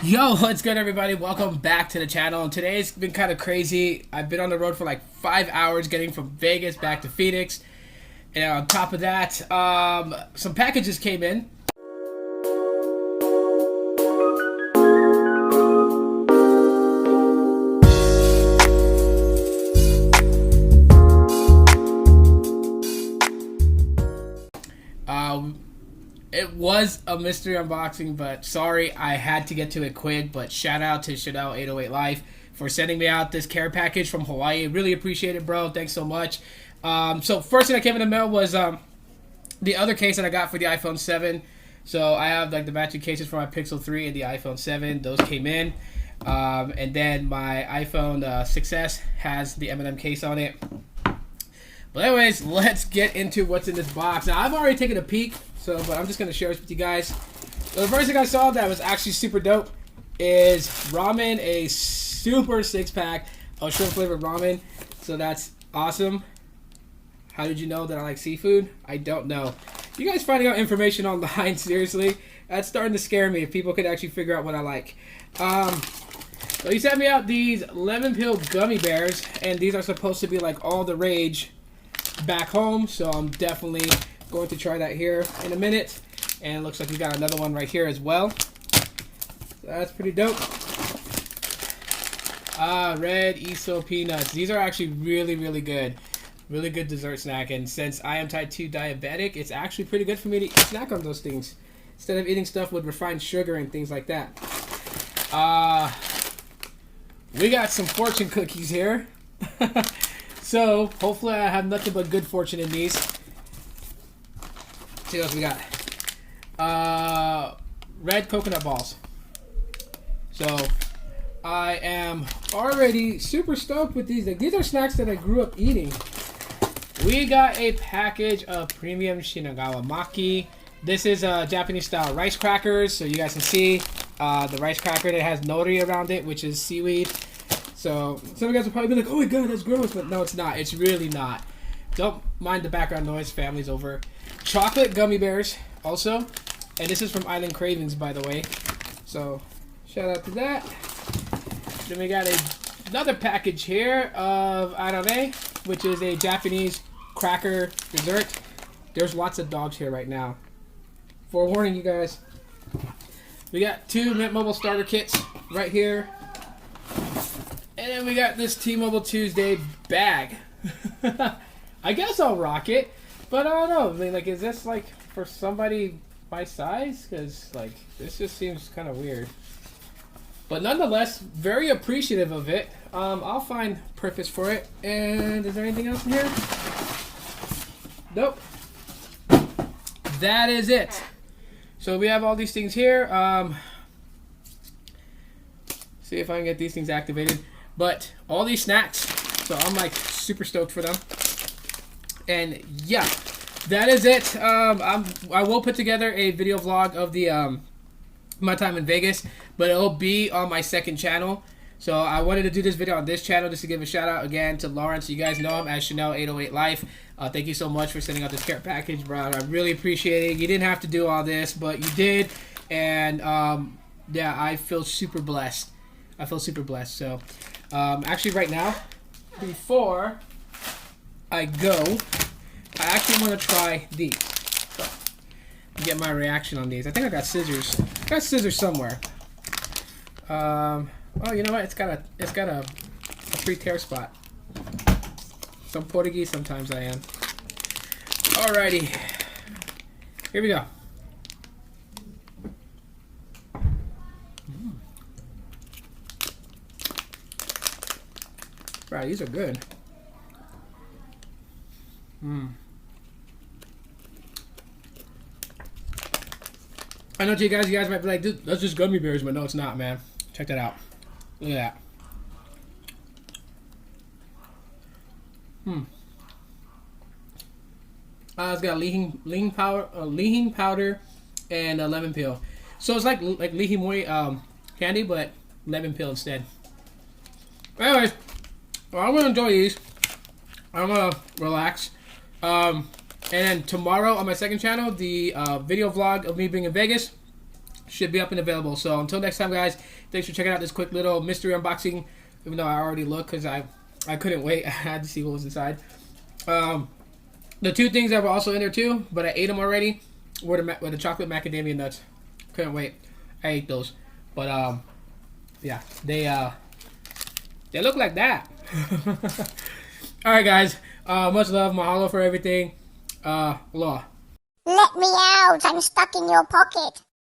Yo, what's good, everybody? Welcome back to the channel. And today's been kind of crazy. I've been on the road for like 5 hours getting from Vegas back to Phoenix. And on top of that, some packages came in. It was a mystery unboxing, but sorry, I had to get to it quick. But shout out to Chanel 808 Life for sending me out this care package from Hawaii. Really appreciate it, bro. Thanks so much. So first thing that came in the mail was the other case that I got for the iPhone 7. So I have like the matching cases for my Pixel 3 and the iPhone 7. Those came in. And then my iPhone 6S has the M&M case on it. But anyways, let's get into what's in this box. Now, I've already taken a peek, but I'm just going to share this with you guys. So the first thing I saw that was actually super dope is ramen, a super 6-pack of shrimp flavored ramen. So that's awesome. How did you know that I like seafood? I don't know. You guys finding out information online, seriously? That's starting to scare me if people could actually figure out what I like. So he sent me out these lemon peel gummy bears, and these are supposed to be like all the rage back home, so I'm definitely going to try that here in a minute. And it looks like we got another one right here as well, so that's pretty dope. Red Iso peanuts. These are actually really good dessert snack, and since I am type 2 diabetic, it's actually pretty good for me to snack on those things instead of eating stuff with refined sugar and things like that. We got some fortune cookies here. So, hopefully I have nothing but good fortune in these. Let's see what else we got. Red coconut balls. So, I am already super stoked with these. Like, these are snacks that I grew up eating. We got a package of premium Shinagawa Maki. This is Japanese style rice crackers. So, you guys can see the rice cracker that has nori around it, which is seaweed. So, some of you guys will probably be like, oh my god, that's gross. But no, it's not. It's really not. Don't mind the background noise. Family's over. Chocolate gummy bears also. And this is from Island Cravings, by the way. So, shout out to that. Then we got another package here of At&t, which is a Japanese cracker dessert. There's lots of dogs here right now. Forewarning you guys. We got 2 Mint Mobile starter kits right here. And then we got this T-Mobile Tuesday bag. I guess I'll rock it, but I don't know. I mean, like, is this like for somebody my size? Because like this just seems kind of weird. But nonetheless, very appreciative of it. I'll find purpose for it. And is there anything else in here? Nope. That is it. So we have all these things here. See if I can get these things activated. But all these snacks, so I'm like super stoked for them. And yeah, that is it. I will put together a video vlog of the my time in Vegas, but it'll be on my second channel. So I wanted to do this video on this channel just to give a shout out again to Lawrence. You guys know him as Chanel 808 Life. Thank you so much for sending out this care package, bro. I really appreciate it. You didn't have to do all this, but you did. And yeah, I feel super blessed. So actually right now, before I go, I actually want to try these. So, get my reaction on these. I think I got scissors. I got scissors somewhere. Oh, you know what? It's got a free tear spot. Some Portuguese sometimes I am. Alrighty. Here we go. Wow, these are good. I know to you guys might be like, dude, that's just gummy bears, but no, it's not, man. Check that out. Look at that. It's got lean powder, and lemon peel. So it's like lihi moi candy, but lemon peel instead. Anyways, well, I'm gonna enjoy these. I'm gonna relax. And then tomorrow on my second channel, the video vlog of me being in Vegas, should be up and available. So until next time, guys, thanks for checking out this quick little mystery unboxing. Even though I already looked because I couldn't wait. I had to see what was inside. The two things that were also in there too, but I ate them already, were the chocolate macadamia nuts. Couldn't wait. I ate those. But yeah, they look like that. Alright guys, much love, mahalo for everything. Aloha. Let me out, I'm stuck in your pocket.